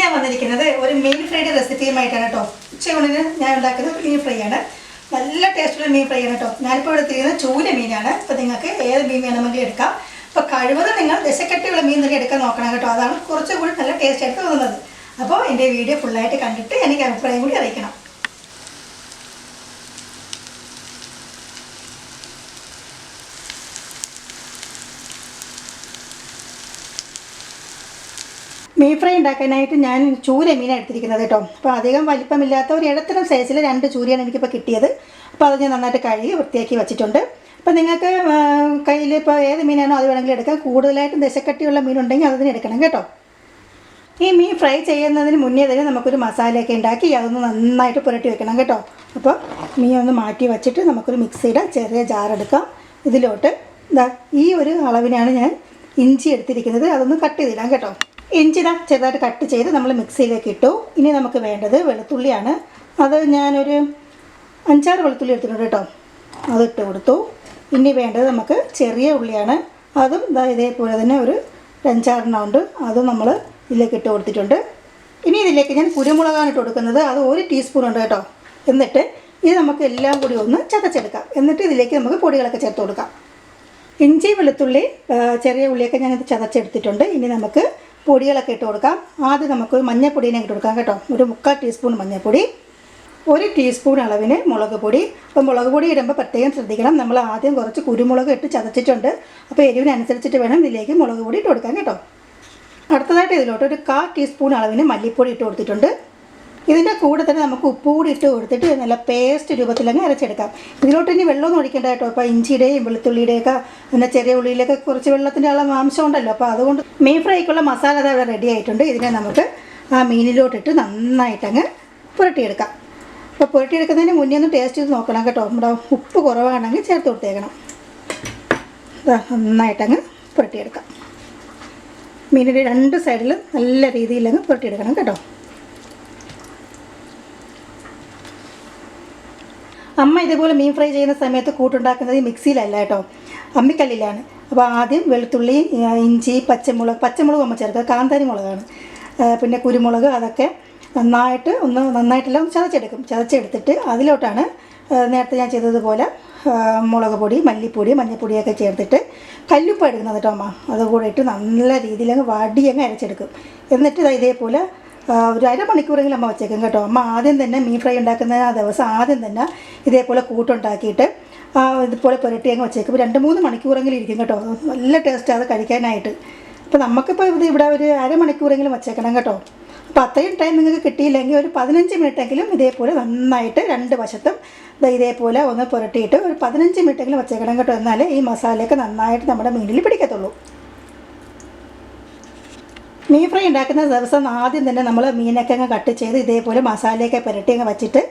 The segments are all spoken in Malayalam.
ഞാൻ വന്നിരിക്കുന്നത് ഒരു മീൻ ഫ്രൈയുടെ റെസിപ്പിയുമായിട്ടാണ് കേട്ടോ. ഉച്ചയൂണിന് ഞാൻ ഉണ്ടാക്കുന്നത് മീൻ ഫ്രൈ ആണ്. നല്ല ടേസ്റ്റുള്ള മീൻ ഫ്രൈ ആണ് കേട്ടോ. ഞാനിപ്പോൾ എടുത്തിരിക്കുന്നത് ചൂര മീനാണ്. അപ്പോൾ നിങ്ങൾക്ക് ഏത് മീൻ വേണമെങ്കിലും എടുക്കാം. അപ്പോൾ കഴിവതും നിങ്ങൾ ദശക്കട്ടിയുള്ള മീൻ തന്നെ എടുക്കാൻ നോക്കണം കേട്ടോ. അതാണ് കുറച്ചുകൂടി നല്ല ടേസ്റ്റ് ആയിട്ട് തോന്നുന്നത്. അപ്പോൾ എൻ്റെ വീഡിയോ ഫുള്ളായിട്ട് കണ്ടിട്ട് എനിക്ക് അഭിപ്രായം കൂടി അറിയിക്കണം. മീൻ ഫ്രൈ ഉണ്ടാക്കാനായിട്ട് ഞാൻ ചൂര മീനാണ് എടുത്തിരിക്കുന്നത് കേട്ടോ. അപ്പോൾ അധികം വലിപ്പമില്ലാത്ത ഒരു ഇടത്തരം സൈസിൽ 2 ചൂരയാണ് എനിക്കിപ്പോൾ കിട്ടിയത്. അപ്പോൾ അത് ഞാൻ നന്നായിട്ട് കഴുകി വൃത്തിയാക്കി വെച്ചിട്ടുണ്ട്. അപ്പോൾ നിങ്ങൾക്ക് കയ്യിൽ ഇപ്പോൾ ഏത് മീനാണോ അത് വേണമെങ്കിലും എടുക്കാം. കൂടുതലായിട്ടും ദശക്കട്ടിയുള്ള മീനുണ്ടെങ്കിൽ അതിന് എടുക്കണം കേട്ടോ. ഈ മീൻ ഫ്രൈ ചെയ്യുന്നതിന് മുന്നേ തന്നെ നമുക്കൊരു മസാലയൊക്കെ ഉണ്ടാക്കി അതൊന്ന് നന്നായിട്ട് പുരട്ടി വെക്കണം കേട്ടോ. അപ്പോൾ മീൻ ഒന്ന് മാറ്റി വെച്ചിട്ട് നമുക്കൊരു മിക്സിയുടെ ചെറിയ ജാറെടുക്കാം. ഇതിലോട്ട് ഈ ഒരു അളവിനാണ് ഞാൻ ഇഞ്ചി എടുത്തിരിക്കുന്നത്. അതൊന്ന് കട്ട് ചെയ്തിടാം കേട്ടോ. ഇഞ്ചി ചെറുതായിട്ട് കട്ട് ചെയ്ത് നമ്മൾ മിക്സിയിലേക്ക് ഇട്ടു. ഇനി നമുക്ക് വേണ്ടത് വെളുത്തുള്ളിയാണ്. അത് ഞാനൊരു 5-6 വെളുത്തുള്ളി എടുത്തിട്ടുണ്ട് കേട്ടോ. അതിട്ട് കൊടുത്തു. ഇനി വേണ്ടത് നമുക്ക് ചെറിയ ഉള്ളിയാണ്. അതും ഇതേപോലെ തന്നെ ഒരു 5-6 ഉണ്ട്. അതും നമ്മൾ ഇതിലേക്ക് ഇട്ട് കൊടുത്തിട്ടുണ്ട്. ഇനി ഇതിലേക്ക് ഞാൻ കുരുമുളകാണ് ഇട്ട് കൊടുക്കുന്നത്. അത് 1 ടീസ്പൂൺ ഉണ്ട് കേട്ടോ. എന്നിട്ട് ഇത് നമുക്ക് എല്ലാം കൂടി ഒന്ന് ചതച്ചെടുക്കാം. എന്നിട്ട് ഇതിലേക്ക് നമുക്ക് പൊടികളൊക്കെ ചേർത്ത് കൊടുക്കാം. ഇഞ്ചി വെളുത്തുള്ളി ചെറിയ ഉള്ളിയൊക്കെ ഞാനിത് ചതച്ചെടുത്തിട്ടുണ്ട്. ഇനി നമുക്ക് പൊടികളൊക്കെ ഇട്ട് കൊടുക്കാം. ആദ്യം നമുക്ക് മഞ്ഞൾപ്പൊടിനെ ഇട്ട് കൊടുക്കാം കേട്ടോ. ഒരു 3/4 ടീസ്പൂൺ മഞ്ഞൾപ്പൊടി, 1 ടീസ്പൂൺ അളവിന് മുളക് പൊടി. അപ്പോൾ മുളക് പൊടി ഇടുമ്പോൾ പ്രത്യേകം ശ്രദ്ധിക്കണം. നമ്മൾ ആദ്യം കുറച്ച് കുരുമുളക് ഇട്ട് ചതച്ചിട്ടുണ്ട്. അപ്പോൾ എരിവിനനുസരിച്ചിട്ട് വേണം ഇതിലേക്ക് മുളക് പൊടി ഇട്ട് കൊടുക്കാൻ കേട്ടോ. അടുത്തതായിട്ട് ഇതിലോട്ട് ഒരു 1/4 ടീസ്പൂൺ അളവിന് മല്ലിപ്പൊടി ഇട്ട് കൊടുത്തിട്ടുണ്ട്. ഇതിൻ്റെ കൂടെ തന്നെ നമുക്ക് ഉപ്പ് കൂടി ഇട്ട് കൊടുത്തിട്ട് നല്ല പേസ്റ്റ് രൂപത്തിലങ്ങ് അരച്ചെടുക്കാം. ഇതിലോട്ട് ഇനി വെള്ളമൊന്നും ഒഴിക്കേണ്ട കേട്ടോ. അപ്പോൾ ഇഞ്ചിയുടെയും വെളുത്തുള്ളിയുടെയൊക്കെ പിന്നെ ചെറിയ ഉള്ളിയിലൊക്കെ കുറച്ച് വെള്ളത്തിൻ്റെ അംശം ഉണ്ടല്ലോ. അപ്പോൾ അതുകൊണ്ട് മീൻ ഫ്രൈക്കുള്ള മസാല അത് അവിടെ റെഡി ആയിട്ടുണ്ട്. ഇതിനെ നമുക്ക് ആ മീനിലോട്ടിട്ട് നന്നായിട്ടങ്ങ് പുരട്ടിയെടുക്കാം. അപ്പോൾ പുരട്ടിയെടുക്കുന്നതിന് മുന്നേ ഒന്ന് ടേസ്റ്റ് ചെയ്ത് നോക്കണം കേട്ടോ. നമ്മുടെ ഉപ്പ് കുറവാണെങ്കിൽ ചേർത്ത് കൊടുത്തേക്കണം. നന്നായിട്ടങ്ങ് പുരട്ടിയെടുക്കാം. മീനിൻ്റെ 2 സൈഡിലും നല്ല രീതിയിലങ്ങ് പുരട്ടിയെടുക്കണം കേട്ടോ. അമ്മ ഇതേപോലെ മീൻ ഫ്രൈ ചെയ്യുന്ന സമയത്ത് കൂട്ടുണ്ടാക്കുന്നത് ഈ മിക്സിയിലല്ല കേട്ടോ, അമ്മിക്കല്ലിലാണ്. അപ്പോൾ ആദ്യം വെളുത്തുള്ളി, ഇഞ്ചി, പച്ചമുളക് അമ്മ ചേർക്കുക. കാന്താരി മുളകാണ്. പിന്നെ കുരുമുളക് അതൊക്കെ നന്നായിട്ടെല്ലാം ചതച്ചെടുത്തിട്ട് അതിലോട്ടാണ് നേരത്തെ ഞാൻ ചെയ്തതുപോലെ മുളക് പൊടി, മല്ലിപ്പൊടി, മഞ്ഞൾപ്പൊടിയൊക്കെ ചേർത്തിട്ട് കല്ലുപ്പ് എടുക്കുന്നത് കേട്ടോ അമ്മ. അതുകൂടെ ഇട്ട് നല്ല രീതിയിലങ്ങ് വടിയങ്ങ് അരച്ചെടുക്കും. എന്നിട്ട് ഇതേപോലെ ഒരു അരമണിക്കൂറെങ്കിലും അമ്മ വെച്ചേക്കും കേട്ടോ. അമ്മ ആദ്യം തന്നെ മീൻ ഫ്രൈ ഉണ്ടാക്കുന്ന ആ ദിവസം ആദ്യം തന്നെ ഇതേപോലെ കൂട്ടുണ്ടാക്കിയിട്ട് ഇതുപോലെ പുരട്ടി അങ്ങ് വെച്ചേക്കും. 2-3 മണിക്കൂറെങ്കിലും ഇരിക്കും കേട്ടോ. നല്ല ടേസ്റ്റാണ് അത് കഴിക്കാനായിട്ട്. അപ്പോൾ നമുക്കിപ്പോൾ ഇവിടെ ഒരു അരമണിക്കൂറെങ്കിലും വെച്ചേക്കണം കേട്ടോ. അപ്പോൾ അത്രയും ടൈം നിങ്ങൾക്ക് കിട്ടിയില്ലെങ്കിൽ ഒരു 15 മിനിറ്റെങ്കിലും ഇതേപോലെ നന്നായിട്ട് 2 വശത്തും ഇതേപോലെ ഒന്ന് പുരട്ടിയിട്ട് ഒരു 15 മിനിറ്റെങ്കിലും വെച്ചേക്കണം കേട്ടോ. എന്നാലേ ഈ മസാലയൊക്കെ നന്നായിട്ട് നമ്മുടെ മീനിൽ പിടിക്കത്തുള്ളൂ. മീൻ ഫ്രൈ ഉണ്ടാക്കുന്ന ദിവസം ആദ്യം തന്നെ നമ്മൾ മീനൊക്കെ അങ്ങ് കട്ട് ചെയ്ത് ഇതേപോലെ മസാലയൊക്കെ പുരട്ടി അങ്ങ് വെച്ചിട്ട്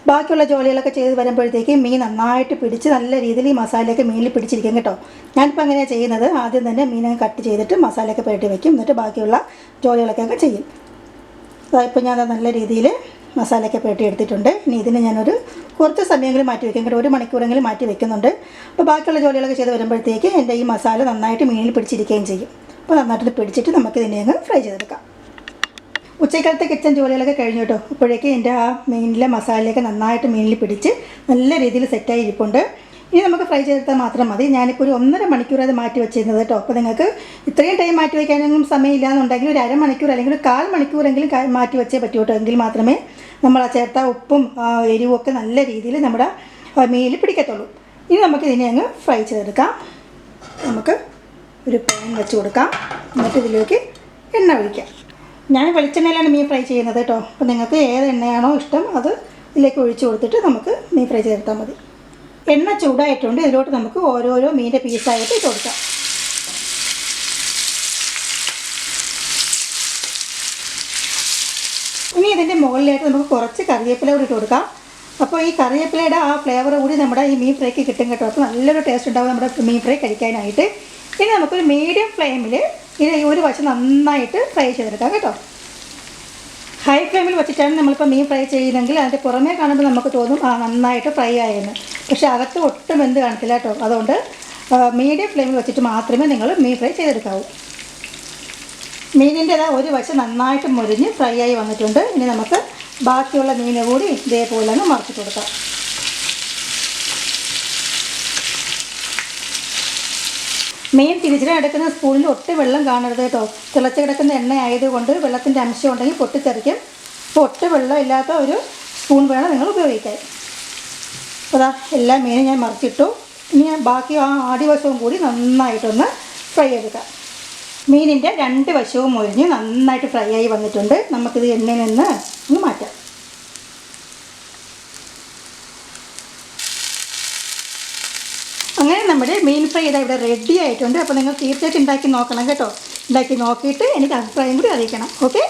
ബാക്കിയുള്ള ജോലികളൊക്കെ ചെയ്ത് വരുമ്പോഴത്തേക്ക് മീൻ നന്നായിട്ട് പിടിച്ച് നല്ല രീതിയിൽ ഈ മസാലയൊക്കെ മീനിൽ പിടിച്ചിരിക്കും കേട്ടോ. ഞാനിപ്പോൾ അങ്ങനെയാണ് ചെയ്യുന്നത്. ആദ്യം തന്നെ മീനൊക്കെ കട്ട് ചെയ്തിട്ട് മസാലയൊക്കെ പുരട്ടി വയ്ക്കും. എന്നിട്ട് ബാക്കിയുള്ള ജോലികളൊക്കെ അങ്ങ് ചെയ്യും. ഇപ്പോൾ ഞാൻ നല്ല രീതിയിൽ മസാലയൊക്കെ പുരട്ടി എടുത്തിട്ടുണ്ട്. ഇനി ഇതിന് ഞാനൊരു കുറച്ച് സമയമെങ്കിലും മാറ്റി വയ്ക്കും കേട്ടോ. 1 മണിക്കൂറെങ്കിലും മാറ്റി വെക്കുന്നുണ്ട്. അപ്പോൾ ബാക്കിയുള്ള ജോലികളൊക്കെ ചെയ്ത് വരുമ്പോഴത്തേക്ക് എൻ്റെ ഈ മസാല നന്നായിട്ട് മീനിൽ പിടിച്ചിരിക്കുകയും ചെയ്യും. അപ്പോൾ നന്നായിട്ട് പിടിച്ചിട്ട് നമുക്ക് ഇതിനെ അങ്ങ് ഫ്രൈ ചെയ്തെടുക്കാം. ഉച്ചക്കാലത്തെ കിച്ചൻ ജോലികളൊക്കെ കഴിഞ്ഞു കേട്ടോ. അപ്പോഴേക്കും എൻ്റെ ആ മീനിലെ മസാലയൊക്കെ നന്നായിട്ട് മീനിൽ പിടിച്ച് നല്ല രീതിയിൽ സെറ്റായി ഇരിപ്പുണ്ട്. ഇനി നമുക്ക് ഫ്രൈ ചെയ്തെടുത്താൽ മാത്രം മതി. ഞാനിപ്പോൾ ഒരു 1.5 മണിക്കൂർ അത് മാറ്റി വെച്ചിരുന്നത് കേട്ടോ. അപ്പോൾ നിങ്ങൾക്ക് ഇത്രയും ടൈം മാറ്റി വയ്ക്കാനൊന്നും സമയമില്ലാന്നുണ്ടെങ്കിൽ ഒരു അരമണിക്കൂർ അല്ലെങ്കിൽ ഒരു 1/4 മണിക്കൂറെങ്കിലും മാറ്റി വെച്ചേ പറ്റൂ കേട്ടോ. എങ്കിൽ മാത്രമേ നമ്മൾ ആ ചേർത്ത ഉപ്പും എരിവും ഒക്കെ നല്ല രീതിയിൽ നമ്മുടെ മീനിൽ പിടിക്കത്തുള്ളൂ. ഇനി നമുക്ക് ഇതിനെ അങ്ങ് ഫ്രൈ ചെയ്തെടുക്കാം. നമുക്ക് ഒരു പാൻ വെച്ച് കൊടുക്കാം. എന്നിട്ട് ഇതിലേക്ക് എണ്ണ ഒഴിക്കാം. ഞാൻ വെളിച്ചെണ്ണയിലാണ് മീൻ ഫ്രൈ ചെയ്യുന്നത് കേട്ടോ. അപ്പോൾ നിങ്ങൾക്ക് ഏത് എണ്ണയാണോ ഇഷ്ടം അത് ഇതിലേക്ക് ഒഴിച്ച് കൊടുത്തിട്ട് നമുക്ക് മീൻ ഫ്രൈ ചെയ്തെടുത്താൽ മതി. എണ്ണ ചൂടായിട്ടുണ്ട്. ഇതിലോട്ട് നമുക്ക് ഓരോരോ മീനിൻ്റെ പീസായിട്ട് ഇട്ട് കൊടുക്കാം. ഇനി ഇതിൻ്റെ മുകളിലായിട്ട് നമുക്ക് കുറച്ച് കറിവേപ്പില കൂടി ഇട്ട് കൊടുക്കാം. അപ്പോൾ ഈ കറിവേപ്പിലയുടെ ആ ഫ്ലേവർ കൂടി നമ്മുടെ ഈ മീൻ ഫ്രൈക്ക് കിട്ടും കേട്ടോ. അപ്പോൾ നല്ലൊരു ടേസ്റ്റ് ഉണ്ടാവും നമ്മുടെ മീൻ ഫ്രൈ കഴിക്കാനായിട്ട്. ഇനി നമുക്കൊരു മീഡിയം ഫ്ലെയിമിൽ ഇത് ഒരു വശം നന്നായിട്ട് ഫ്രൈ ചെയ്തെടുക്കാം കേട്ടോ. ഹൈ ഫ്ലെയിമിൽ വെച്ചിട്ടാണ് നമ്മളിപ്പോൾ മീൻ ഫ്രൈ ചെയ്യുന്നതെങ്കിൽ അതിൻ്റെ പുറമേ കാണുമ്പോൾ നമുക്ക് തോന്നും നന്നായിട്ട് ഫ്രൈ ആയെന്ന്. പക്ഷേ അകത്ത് ഒട്ടും വെന്ത് കാണത്തില്ല കേട്ടോ. അതുകൊണ്ട് മീഡിയം ഫ്ലെയിമിൽ വെച്ചിട്ട് മാത്രമേ നിങ്ങൾ മീൻ ഫ്രൈ ചെയ്തെടുക്കാവൂ. മീനിൻ്റെ ഒരു വശം നന്നായിട്ട് മുരിഞ്ഞ് ഫ്രൈ ആയി വന്നിട്ടുണ്ട്. ഇനി നമുക്ക് ബാക്കിയുള്ള മീൻ കൂടി ഇതേപോലെ ഒന്ന് മറിച്ചിട്ട് കൊടുക്കാം. മീൻ തിരിച്ചിടാൻ എടുക്കുന്ന സ്പൂണിൽ ഒട്ടും വെള്ളം കാണരുത് കേട്ടോ. തിളച്ച് കിടക്കുന്ന എണ്ണ ആയതുകൊണ്ട് വെള്ളത്തിൻ്റെ അംശം ഉണ്ടെങ്കിൽ പൊട്ടിത്തെറിക്കും. അപ്പോൾ ഒട്ടും വെള്ളം ഇല്ലാത്ത ഒരു സ്പൂൺ വേണം നിങ്ങൾ ഉപയോഗിക്കാൻ. അപ്പോൾ അതാ എല്ലാ മീനും ഞാൻ മറിച്ചിട്ടു. ഇനി ഞാൻ ബാക്കി ആ അടിവശവും കൂടി നന്നായിട്ടൊന്ന് ഫ്രൈ എടുക്കാം. മീനിൻ്റെ 2 വശവും മുരിഞ്ഞ് നന്നായിട്ട് ഫ്രൈ ആയി വന്നിട്ടുണ്ട്. നമുക്കിത് എണ്ണയിൽ നിന്ന് ഒന്ന് മാറ്റാം. അങ്ങനെ നമ്മുടെ മീൻ ഫ്രൈ ഇതാ ഇവിടെ റെഡി ആയിട്ടുണ്ട്. അപ്പോൾ നിങ്ങൾ തീർച്ചയായിട്ടും ഉണ്ടാക്കി നോക്കണം കേട്ടോ. ഉണ്ടാക്കി നോക്കിയിട്ട് എനിക്ക് അഭിപ്രായം കൂടി അറിയിക്കണം. ഓക്കെ.